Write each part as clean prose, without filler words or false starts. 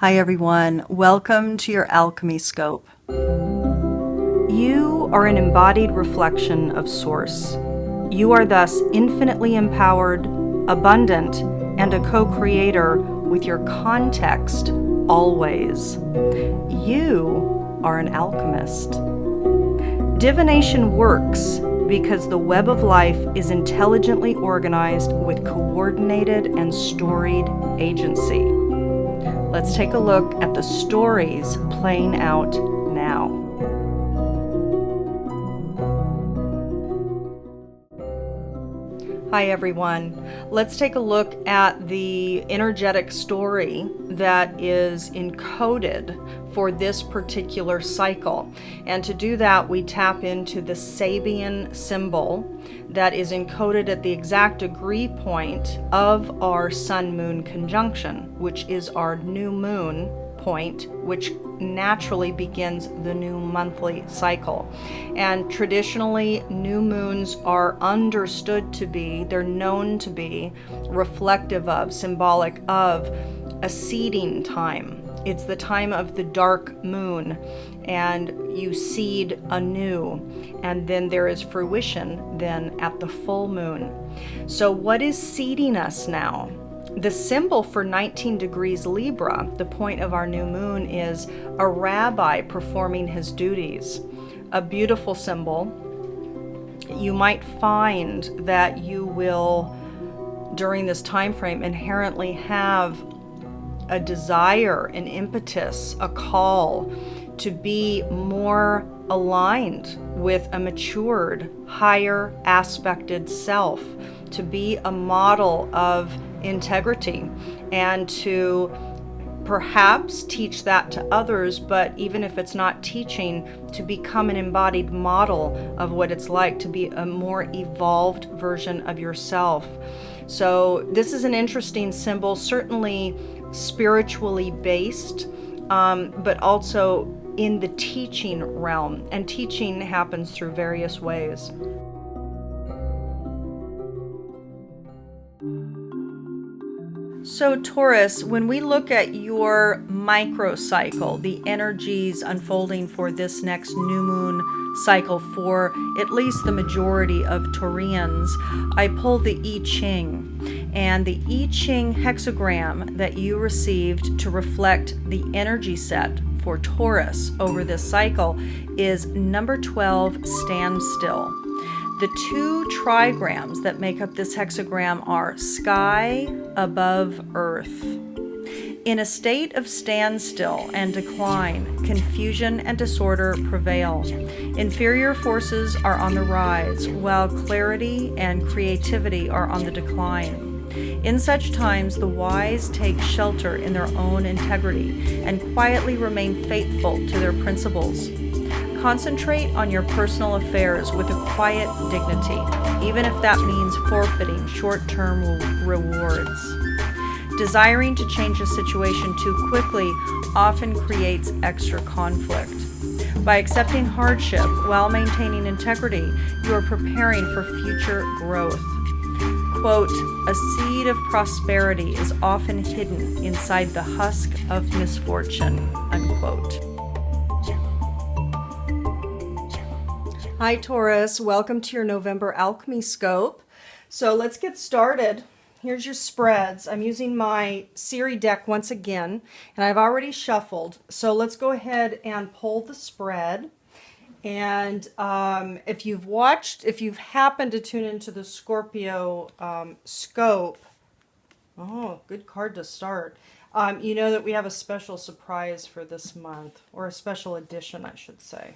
Hi everyone, welcome to your Alchemy Scope. You are an embodied reflection of Source. You are thus infinitely empowered, abundant, and a co-creator with your context always. You are an alchemist. Divination works because the web of life is intelligently organized with coordinated and storied agency. Let's take a look at the stories playing out now. Hi everyone. Let's take a look at the energetic story that is encoded for this particular cycle. And to do that, we tap into the Sabian symbol that is encoded at the exact degree point of our Sun-Moon conjunction, which is our new moon point, which naturally begins the new monthly cycle. And traditionally, new moons are understood to be, they're known to be reflective of, symbolic of a seeding time. It's the time of the dark moon, and you seed anew, and then there is fruition then at the full moon. So what is seeding us now? The symbol for 19 degrees Libra, the point of our new moon, is a rabbi performing his duties. A beautiful symbol. You might find that you will, during this time frame, inherently have a desire, an impetus, a call to be more aligned with a matured, higher aspected self, to be a model of integrity, and to perhaps teach that to others, but even if it's not teaching, to become an embodied model of what it's like to be a more evolved version of yourself. So this is an interesting symbol, certainly spiritually based, but also in the teaching realm, and teaching happens through various ways. So Taurus, when we look at your microcycle, the energies unfolding for this next new moon cycle for at least the majority of Taurians, I pull the I Ching. And the I Ching hexagram that you received to reflect the energy set for Taurus over this cycle is number 12, stand still. The two trigrams that make up this hexagram are sky above earth. In a state of standstill and decline, confusion and disorder prevail. Inferior forces are on the rise, while clarity and creativity are on the decline. In such times, the wise take shelter in their own integrity and quietly remain faithful to their principles. Concentrate on your personal affairs with a quiet dignity, even if that means forfeiting short-term rewards. Desiring to change a situation too quickly often creates extra conflict. By accepting hardship while maintaining integrity, you are preparing for future growth. Quote, a seed of prosperity is often hidden inside the husk of misfortune, unquote. Hi Taurus, welcome to your November Alchemy Scope. So let's get started. Here's your spreads. I'm using my Siri deck once again, and I've already shuffled. So let's go ahead and pull the spread. And if you've happened to tune into the Scorpio scope, oh, good card to start. You know that we have a special surprise for this month, or a special edition, I should say.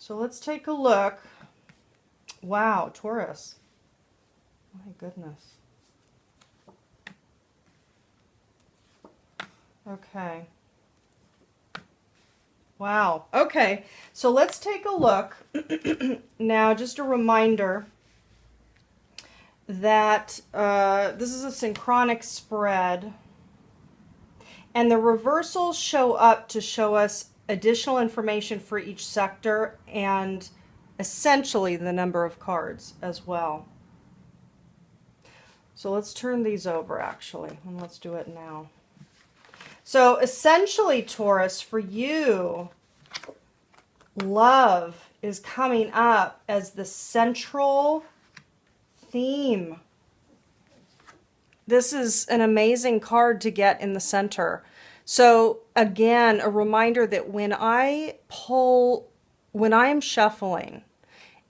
So let's take a look. Wow, Taurus. My goodness. Okay. Wow. Okay. So let's take a look. Now, just a reminder that this is a synchronic spread. And the reversals show up to show us additional information for each sector and essentially the number of cards as well. So let's turn these over actually, and let's do it now. So essentially, Taurus, for you, love is coming up as the central theme. This is an amazing card to get in the center. So again, a reminder that when I am shuffling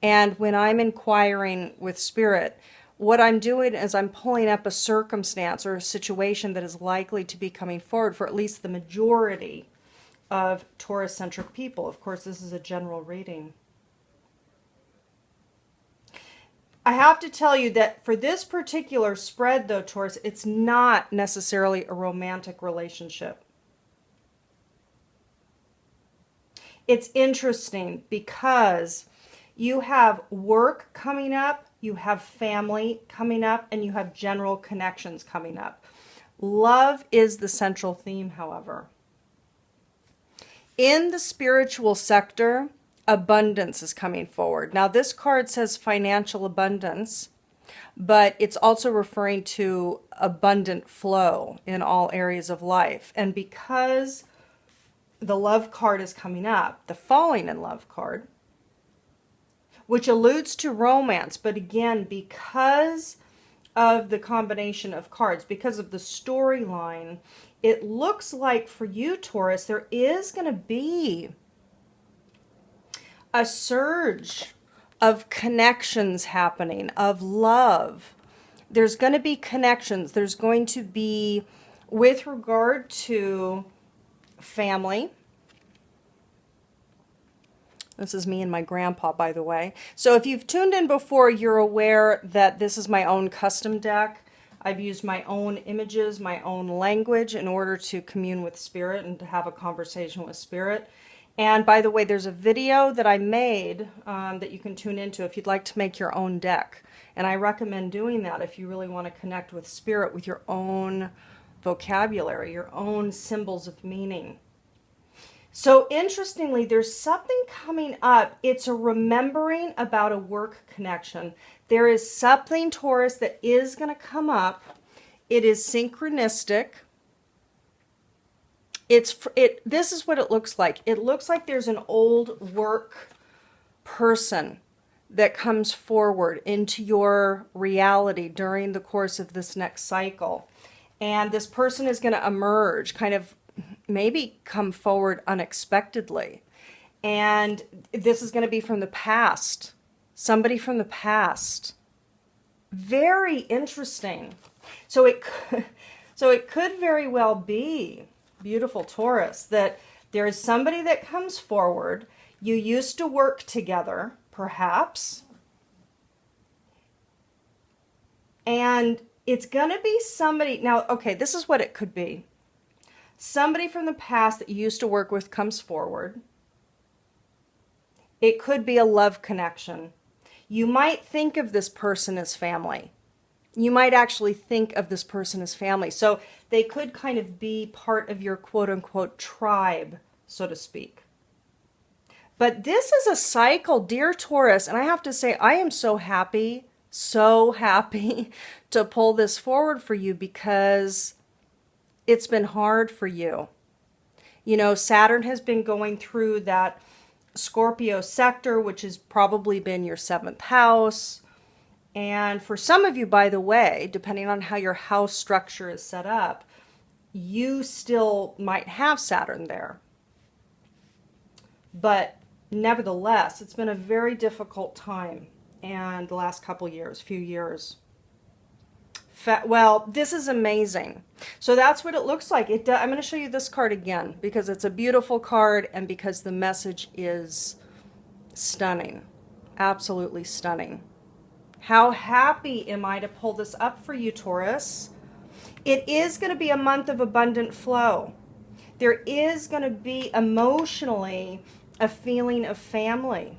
and when I'm inquiring with spirit, what I'm doing is I'm pulling up a circumstance or a situation that is likely to be coming forward for at least the majority of Taurus-centric people. Of course, this is a general reading. I have to tell you that for this particular spread, though, Taurus, it's not necessarily a romantic relationship. It's interesting because you have work coming up, you have family coming up, and you have general connections coming up. Love is the central theme, however. In the spiritual sector, abundance is coming forward. Now, this card says financial abundance, but it's also referring to abundant flow in all areas of life. And because the love card is coming up, the falling in love card, which alludes to romance, but again, because of the combination of cards, because of the storyline, it looks like for you, Taurus, there is going to be a surge of connections happening, of love. There's going to be connections. There's going to be, with regard to family. This is me and my grandpa, by the way. So if you've tuned in before, you're aware that this is my own custom deck. I've used my own images, my own language in order to commune with spirit and to have a conversation with spirit. And by the way, there's a video that I made that you can tune into if you'd like to make your own deck. And I recommend doing that if you really want to connect with spirit with your own vocabulary, your own symbols of meaning. So interestingly, there's something coming up. It's a remembering about a work connection. There is something, Taurus, that is going to come up. It is synchronistic. This is what it looks like. It looks like there's an old work person that comes forward into your reality during the course of this next cycle. And this person is going to emerge, kind of maybe come forward unexpectedly. And this is going to be from the past. Somebody from the past. Very interesting. So it could very well be, beautiful Taurus, that there is somebody that comes forward. You used to work together, perhaps. And it's going to be somebody. Now, okay, this is what it could be. Somebody from the past that you used to work with comes forward. It could be a love connection. You might think of this person as family. You might actually think of this person as family. So they could kind of be part of your quote-unquote tribe, so to speak. But this is a cycle, dear Taurus, and I have to say I am so happy to pull this forward for you because it's been hard for you. You know, Saturn has been going through that Scorpio sector, which has probably been your 7th house. And for some of you, by the way, depending on how your house structure is set up, you still might have Saturn there. But nevertheless, it's been a very difficult time and the last few years. Well, this is amazing. So that's what it looks like. I'm going to show you this card again because it's a beautiful card and because the message is stunning. Absolutely stunning. How happy am I to pull this up for you, Taurus? It is going to be a month of abundant flow. There is going to be emotionally a feeling of family.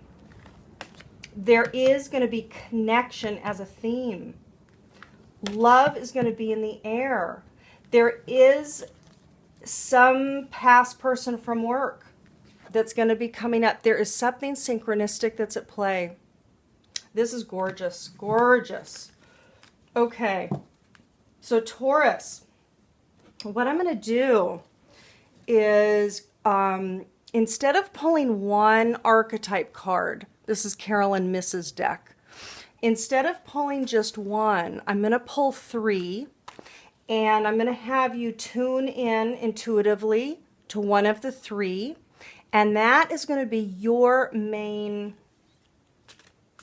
There is going to be connection as a theme. Love is going to be in the air. There is some past person from work that's going to be coming up. There is something synchronistic that's at play. This is gorgeous, gorgeous. Okay, so Taurus, what I'm going to do is instead of pulling one archetype card, this is Carolyn Miss's deck. Instead of pulling just one, I'm going to pull 3, and I'm going to have you tune in intuitively to one of the 3, and that is going to be your main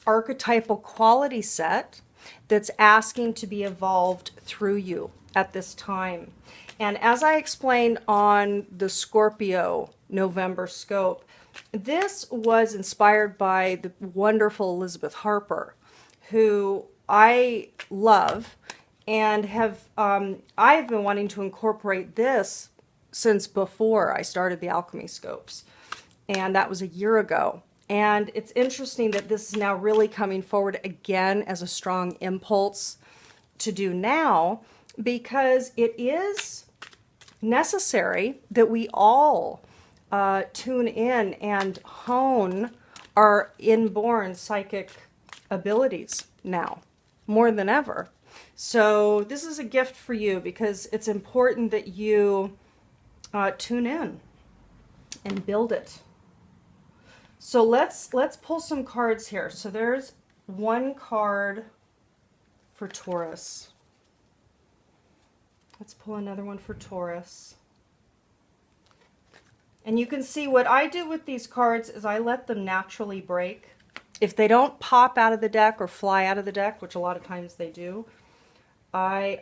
archetypal quality set that's asking to be evolved through you at this time. And as I explained on the Scorpio November scope, this was inspired by the wonderful Elizabeth Harper, who I love and have I've been wanting to incorporate this since before I started the alchemy scopes, and that was a year ago. And it's interesting that this is now really coming forward again as a strong impulse to do now, because it is necessary that we all tune in and hone our inborn psychic abilities now more than ever. So this is a gift for you, because it's important that you tune in and build it. So let's pull some cards here. So there's one card for Taurus. Let's pull another one for Taurus. And you can see what I do with these cards is I let them naturally break. If they don't pop out of the deck or fly out of the deck, which a lot of times they do, I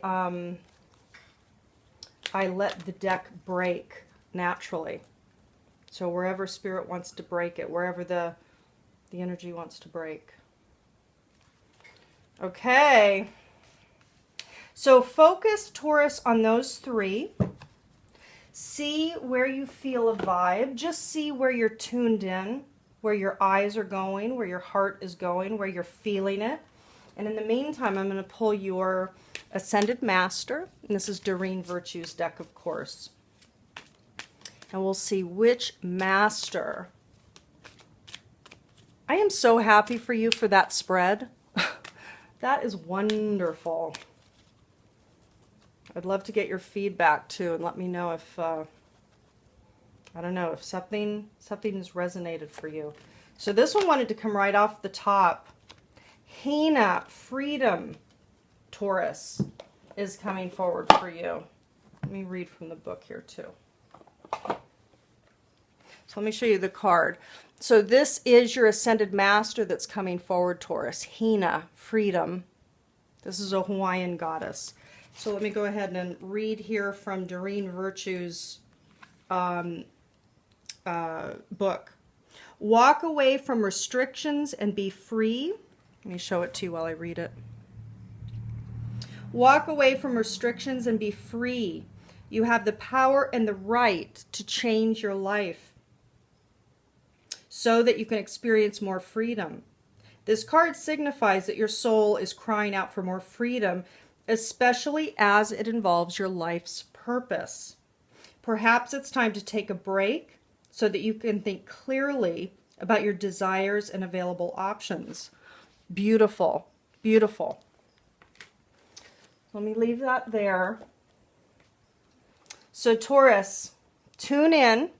let the deck break naturally. So wherever spirit wants to break it, wherever the energy wants to break. Okay. So focus, Taurus, on those 3. See where you feel a vibe. Just see where you're tuned in, where your eyes are going, where your heart is going, where you're feeling it. And in the meantime, I'm going to pull your Ascended Master. And this is Doreen Virtue's deck, of course. And we'll see which master. I am so happy for you for that spread. That is wonderful. I'd love to get your feedback too, and let me know if I don't know, if something has resonated for you. So this one wanted to come right off the top. Hina, Freedom, Taurus, is coming forward for you. Let me read from the book here too. So let me show you the card. So this is your Ascended Master that's coming forward, Taurus. Hina, Freedom. This is a Hawaiian goddess. So let me go ahead and read here from Doreen Virtue's book. Walk away from restrictions and be free. Let me show it to you while I read it. Walk away from restrictions and be free. You have the power and the right to change your life so that you can experience more freedom. This card signifies that your soul is crying out for more freedom, especially as it involves your life's purpose. Perhaps it's time to take a break so that you can think clearly about your desires and available options. Beautiful, beautiful. Let me leave that there. So Taurus, tune in.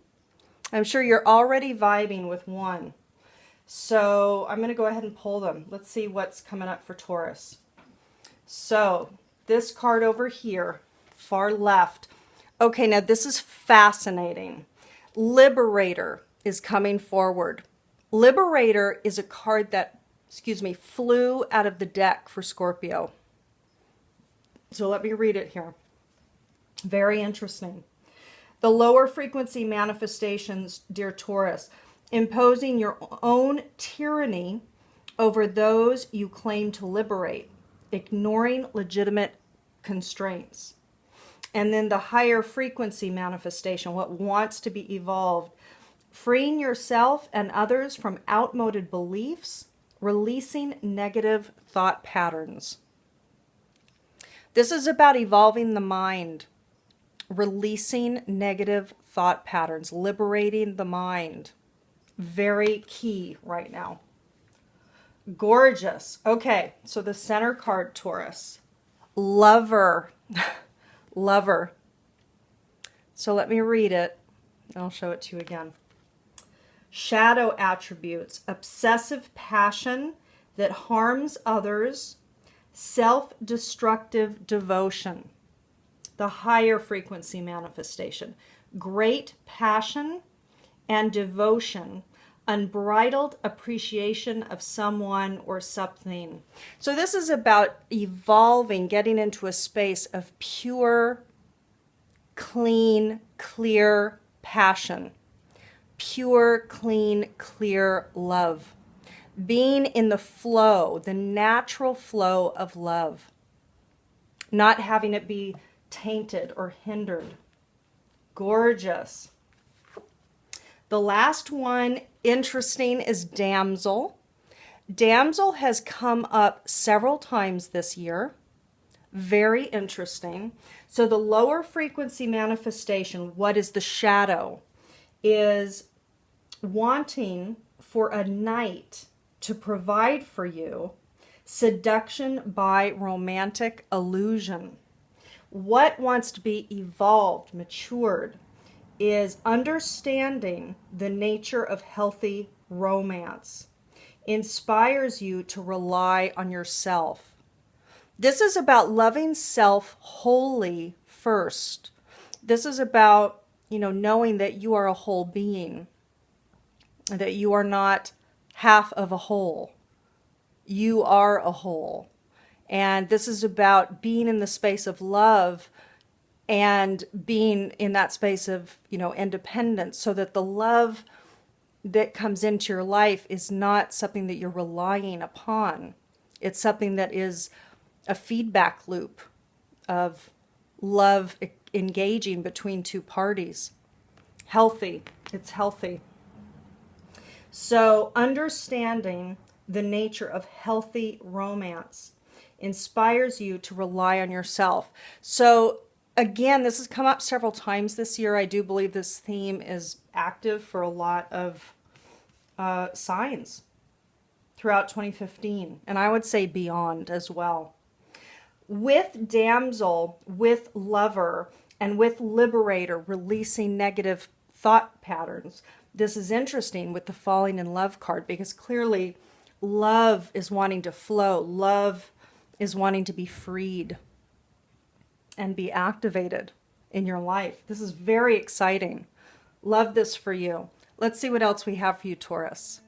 I'm sure you're already vibing with one. So I'm going to go ahead and pull them. Let's see what's coming up for Taurus. So this card over here, far left. Okay, now this is fascinating. Liberator is coming forward. Liberator is a card that, flew out of the deck for Scorpio. So let me read it here. Very interesting. The lower frequency manifestations, dear Taurus, imposing your own tyranny over those you claim to liberate, ignoring legitimate constraints. And then the higher frequency manifestation, what wants to be evolved, freeing yourself and others from outmoded beliefs, releasing negative thought patterns. This is about evolving the mind, releasing negative thought patterns, liberating the mind. Very key right now. Gorgeous. Okay, so the center card, Taurus. Lover. Lover. So let me read it. I'll show it to you again. Shadow attributes: obsessive passion that harms others, self-destructive devotion. The higher frequency manifestation: great passion and devotion, unbridled appreciation of someone or something. So this is about evolving, getting into a space of pure, clean, clear passion. Pure, clean, clear love. Being in the flow, the natural flow of love. Not having it be tainted or hindered. Gorgeous. The last one, interesting, is damsel. Damsel has come up several times this year. Very interesting. So the lower frequency manifestation, what is the shadow, is wanting for a knight to provide for you, seduction by romantic illusion. What wants to be evolved, matured, is understanding the nature of healthy romance. Inspires you to rely on yourself. This is about loving self wholly first. This is about, knowing that you are a whole being, that you are not half of a whole. You are a whole. And this is about being in the space of love and being in that space of, independence, so that the love that comes into your life is not something that you're relying upon. It's something that is a feedback loop of love engaging between two parties. Healthy. It's healthy. So understanding the nature of healthy romance inspires you to rely on yourself. So again, this has come up several times this year. I do believe this theme is active for a lot of signs throughout 2015, and I would say beyond as well. With damsel, with lover, and with liberator, releasing negative thought patterns, this is interesting with the falling in love card, because clearly love is wanting to flow. Love is wanting to be freed and be activated in your life. This is very exciting. Love this for you. Let's see what else we have for you, Taurus.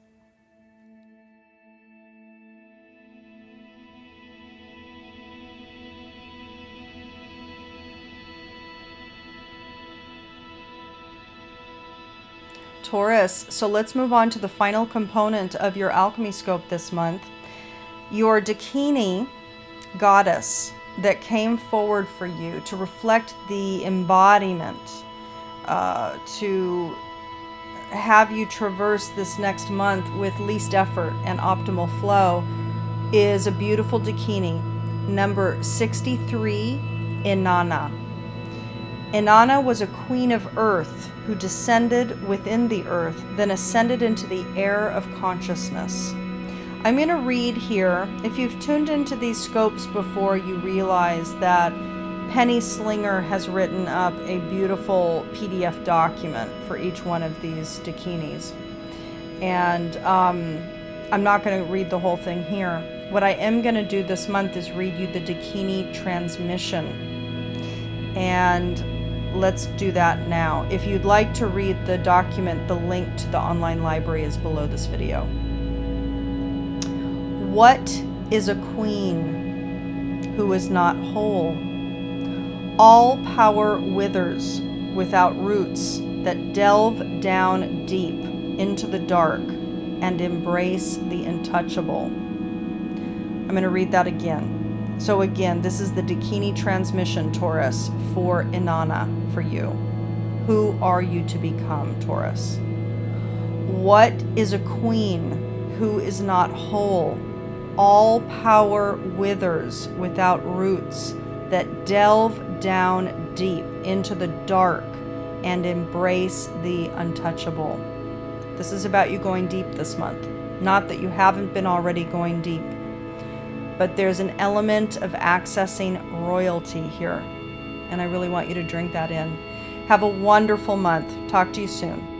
Taurus, so let's move on to the final component of your alchemy scope this month. Your Dakini Goddess that came forward for you to reflect the embodiment, to have you traverse this next month with least effort and optimal flow, is a beautiful Dakini, number 63, Inanna. Inanna was a queen of earth who descended within the earth, then ascended into the air of consciousness. I'm going to read here. If you've tuned into these scopes before, you realize that Penny Slinger has written up a beautiful PDF document for each one of these Dakinis. And I'm not going to read the whole thing here. What I am going to do this month is read you the Dakini transmission. And let's do that now. If you'd like to read the document, the link to the online library is below this video. What is a queen who is not whole? All power withers without roots that delve down deep into the dark and embrace the untouchable. I'm going to read that again. So again, this is the Dakini transmission, Taurus, for Inanna, for you. Who are you to become, Taurus? What is a queen who is not whole? All power withers without roots that delve down deep into the dark and embrace the untouchable. This is about you going deep this month. Not that you haven't been already going deep, but there's an element of accessing royalty here. And I really want you to drink that in. Have a wonderful month. Talk to you soon.